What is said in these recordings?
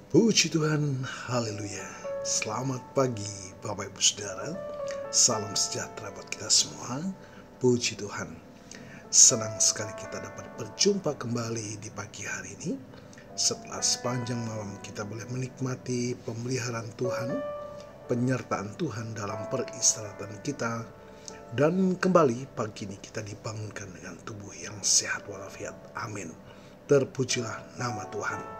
Puji Tuhan, haleluya. Selamat pagi Bapak Ibu Saudara. Salam sejahtera buat kita semua. Puji Tuhan. Senang sekali kita dapat berjumpa kembali di pagi hari ini. Setelah sepanjang malam kita boleh menikmati pemeliharaan Tuhan, penyertaan Tuhan dalam peristirahatan kita. Dan kembali pagi ini kita dibangunkan dengan tubuh yang sehat walafiat. Amin. Terpujilah nama Tuhan.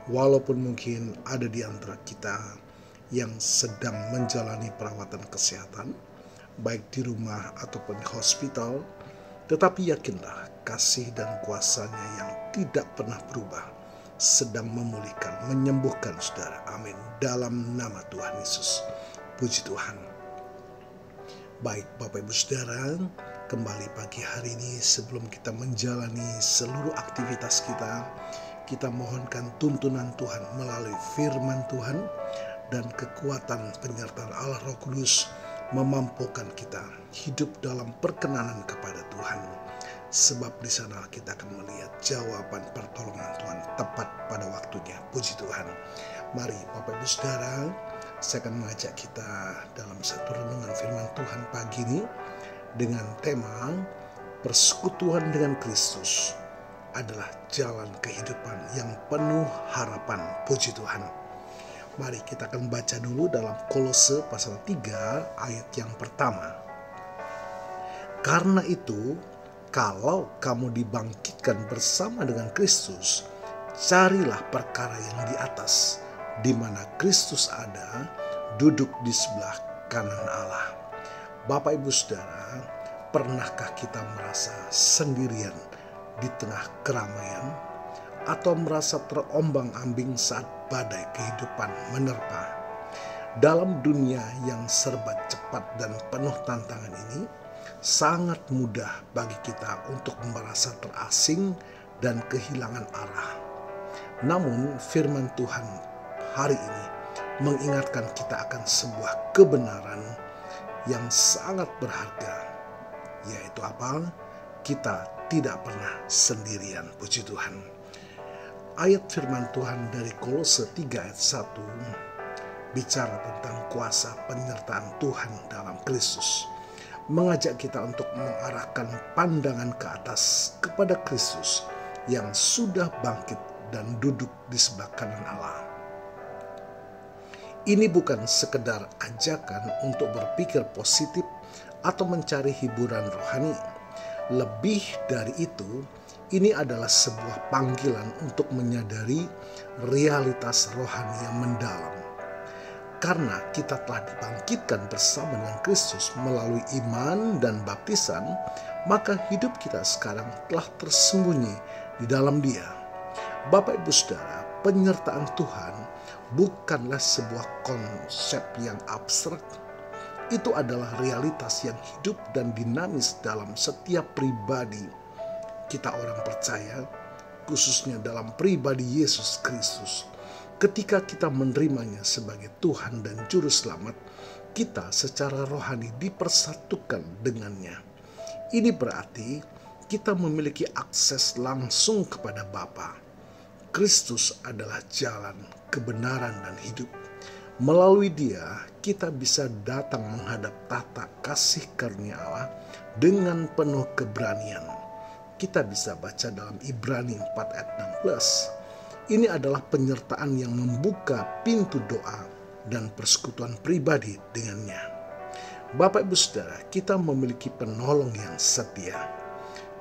Walaupun mungkin ada di antara kita yang sedang menjalani perawatan kesehatan, baik di rumah ataupun di hospital, tetapi yakinlah kasih dan kuasa-Nya yang tidak pernah berubah sedang memulihkan, menyembuhkan saudara. Amin. Dalam nama Tuhan Yesus. Puji Tuhan. Baik Bapak Ibu Saudara, kembali pagi hari ini sebelum kita menjalani seluruh aktivitas kita mohonkan tuntunan Tuhan melalui firman Tuhan dan kekuatan penyertaan Allah Roh Kudus memampukan kita hidup dalam perkenanan kepada Tuhan. Sebab di sana kita akan melihat jawaban pertolongan Tuhan tepat pada waktunya. Puji Tuhan. Mari Bapak Ibu Saudara, saya akan mengajak kita dalam satu renungan firman Tuhan pagi ini dengan tema persekutuan dengan Kristus adalah jalan kehidupan yang penuh harapan. Puji Tuhan. Mari kita akan baca dulu dalam Kolose pasal 3 ayat yang pertama. Karena itu, kalau kamu dibangkitkan bersama dengan Kristus, carilah perkara yang di atas, di mana Kristus ada, duduk di sebelah kanan Allah. Bapak Ibu Saudara, pernahkah kita merasa sendirian di tengah keramaian, atau merasa terombang-ambing saat badai kehidupan menerpa? Dalam dunia yang serba cepat dan penuh tantangan ini, sangat mudah bagi kita untuk merasa terasing dan kehilangan arah. Namun firman Tuhan hari ini mengingatkan kita akan sebuah kebenaran yang sangat berharga, yaitu apa? Kita tidak pernah sendirian. Puji Tuhan. Ayat firman Tuhan dari Kolose 3 ayat 1 bicara tentang kuasa penyertaan Tuhan dalam Kristus, mengajak kita untuk mengarahkan pandangan ke atas kepada Kristus yang sudah bangkit dan duduk di sebelah kanan Allah. Ini bukan sekedar ajakan untuk berpikir positif atau mencari hiburan rohani. Lebih dari itu, ini adalah sebuah panggilan untuk menyadari realitas rohani yang mendalam. Karena kita telah dibangkitkan bersama dengan Kristus melalui iman dan baptisan, maka hidup kita sekarang telah tersembunyi di dalam Dia. Bapak Ibu Saudara, penyertaan Tuhan bukanlah sebuah konsep yang abstrak. Itu adalah realitas yang hidup dan dinamis dalam setiap pribadi kita orang percaya, khususnya dalam pribadi Yesus Kristus. Ketika kita menerimanya sebagai Tuhan dan Juru Selamat, kita secara rohani dipersatukan dengannya. Ini berarti kita memiliki akses langsung kepada Bapa. Kristus adalah jalan, kebenaran, dan hidup. Melalui Dia, kita bisa datang menghadap tahta kasih karunia Allah dengan penuh keberanian. Kita bisa baca dalam Ibrani 4 ayat 16. Ini adalah penyertaan yang membuka pintu doa dan persekutuan pribadi dengannya. Bapak Ibu Saudara, kita memiliki penolong yang setia.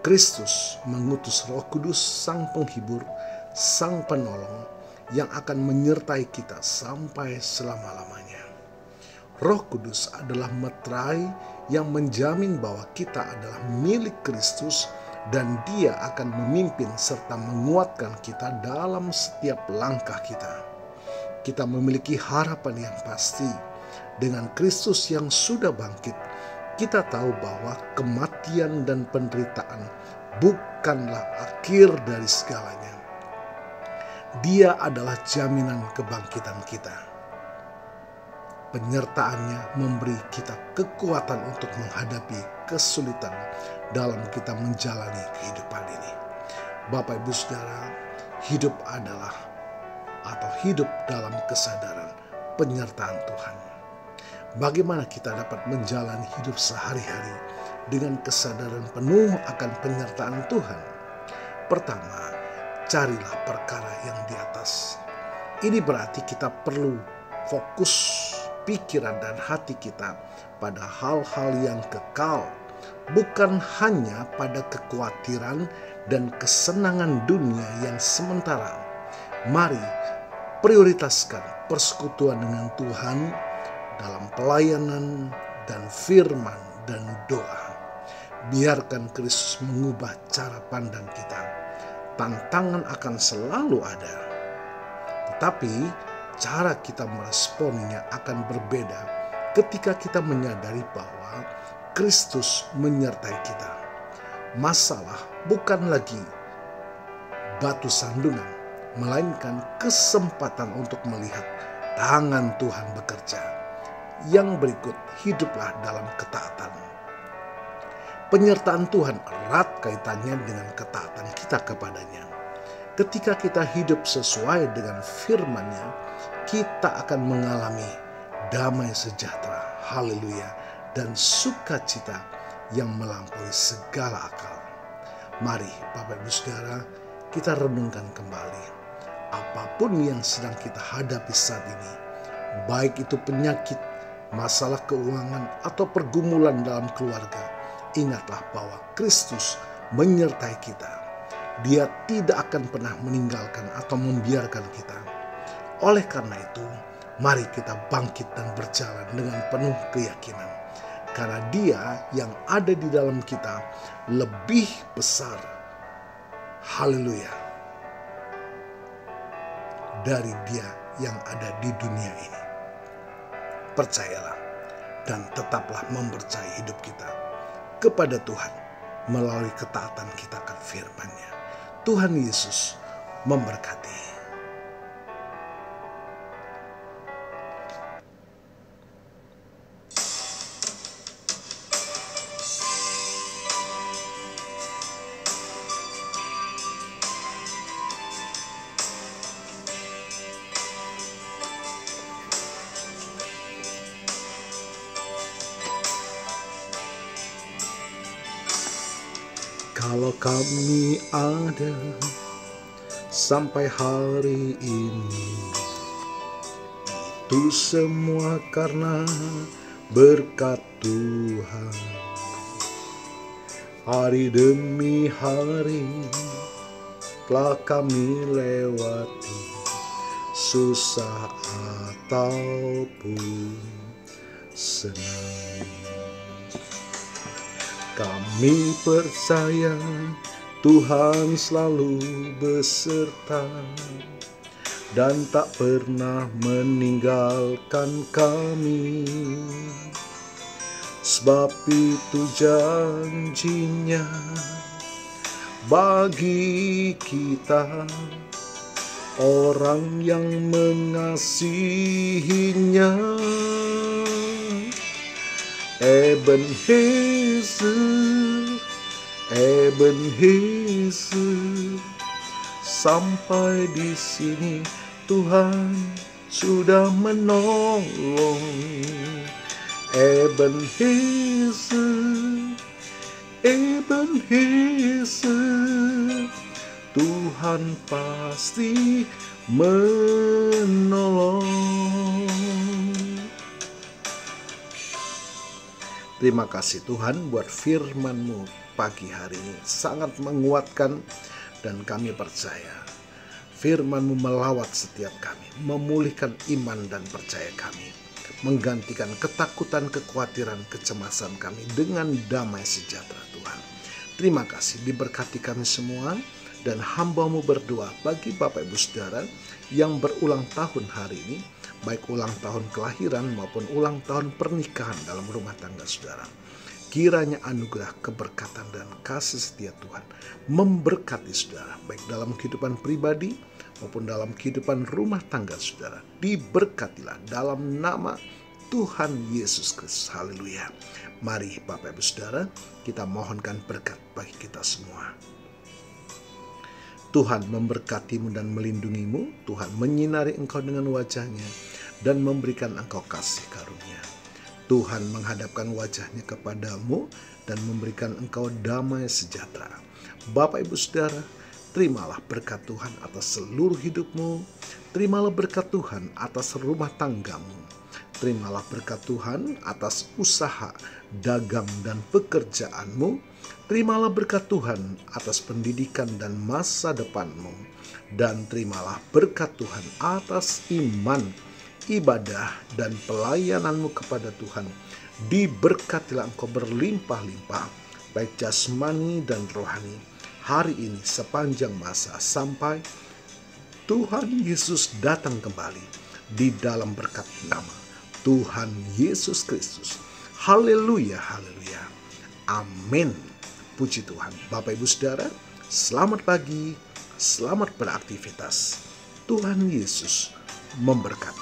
Kristus mengutus Roh Kudus, Sang Penghibur, Sang Penolong, yang akan menyertai kita sampai selama-lamanya. Roh Kudus adalah meterai yang menjamin bahwa kita adalah milik Kristus dan Dia akan memimpin serta menguatkan kita dalam setiap langkah kita. Kita memiliki harapan yang pasti. Dengan Kristus yang sudah bangkit, kita tahu bahwa kematian dan penderitaan bukanlah akhir dari segalanya. Dia adalah jaminan kebangkitan kita. Penyertaannya memberi kita kekuatan untuk menghadapi kesulitan dalam kita menjalani kehidupan ini. Bapak Ibu Saudara, hidup adalah atau hidup dalam kesadaran penyertaan Tuhan. Bagaimana kita dapat menjalani hidup sehari-hari dengan kesadaran penuh akan penyertaan Tuhan? Pertama, carilah perkara yang di atas. Ini berarti kita perlu fokus pikiran dan hati kita pada hal-hal yang kekal, bukan hanya pada kekhawatiran dan kesenangan dunia yang sementara. Mari prioritaskan persekutuan dengan Tuhan dalam pelayanan dan firman dan doa. Biarkan Kristus mengubah cara pandang kita. Tantangan akan selalu ada, tetapi cara kita meresponinya akan berbeda ketika kita menyadari bahwa Kristus menyertai kita. Masalah bukan lagi batu sandungan, melainkan kesempatan untuk melihat tangan Tuhan bekerja. Yang berikut, hiduplah dalam ketaatan. Penyertaan Tuhan erat kaitannya dengan ketaatan kita kepadanya. Ketika kita hidup sesuai dengan firman-Nya, kita akan mengalami damai sejahtera, haleluya, dan sukacita yang melampaui segala akal. Mari Bapak Ibu Saudara, kita renungkan kembali. Apapun yang sedang kita hadapi saat ini, baik itu penyakit, masalah keuangan, atau pergumulan dalam keluarga, ingatlah bahwa Kristus menyertai kita. Dia tidak akan pernah meninggalkan atau membiarkan kita. Oleh karena itu, mari kita bangkit dan berjalan dengan penuh keyakinan. Karena Dia yang ada di dalam kita lebih besar, haleluya, dari Dia yang ada di dunia ini. Percayalah dan tetaplah mempercayai hidup kita kepada Tuhan melalui ketaatan kita akan firman-Nya. Tuhan Yesus memberkati. Kalau kami ada sampai hari ini, itu semua karena berkat Tuhan. Hari demi hari telah kami lewati, susah ataupun senang. Kami percaya Tuhan selalu beserta dan tak pernah meninggalkan kami. Sebab itu janjinya bagi kita, orang yang mengasihinya. Ebenezer, Ebenezer, sampai di sini Tuhan sudah menolong. Ebenezer, Ebenezer, Tuhan pasti menolong. Terima kasih Tuhan buat firman-Mu pagi hari ini. Sangat menguatkan dan kami percaya firman-Mu melawat setiap kami, memulihkan iman dan percaya kami, menggantikan ketakutan, kekhawatiran, kecemasan kami dengan damai sejahtera Tuhan. Terima kasih, diberkati kami semua, dan hamba-Mu berdoa bagi Bapak Ibu Saudara yang berulang tahun hari ini, baik ulang tahun kelahiran maupun ulang tahun pernikahan dalam rumah tangga saudara. Kiranya anugerah, keberkatan, dan kasih setia Tuhan memberkati saudara, baik dalam kehidupan pribadi maupun dalam kehidupan rumah tangga saudara. Diberkatilah dalam nama Tuhan Yesus Kristus. Haleluya. Mari Bapak Ibu Saudara, kita mohonkan berkat bagi kita semua. Tuhan memberkatimu dan melindungimu. Tuhan menyinari engkau dengan wajah-Nya dan memberikan engkau kasih karunia. Tuhan menghadapkan wajah-Nya kepadamu dan memberikan engkau damai sejahtera. Bapak Ibu Saudara, terimalah berkat Tuhan atas seluruh hidupmu. Terimalah berkat Tuhan atas rumah tanggamu. Terimalah berkat Tuhan atas usaha, dagang, dan pekerjaanmu. Terimalah berkat Tuhan atas pendidikan dan masa depanmu. Dan terimalah berkat Tuhan atas iman, ibadah, dan pelayananmu kepada Tuhan. Diberkatilah engkau berlimpah-limpah, baik jasmani dan rohani, hari ini sepanjang masa sampai Tuhan Yesus datang kembali di dalam berkat nama Tuhan Yesus Kristus. Haleluya, haleluya. Amin. Puji Tuhan. Bapak Ibu Saudara, selamat pagi, selamat beraktivitas. Tuhan Yesus memberkati.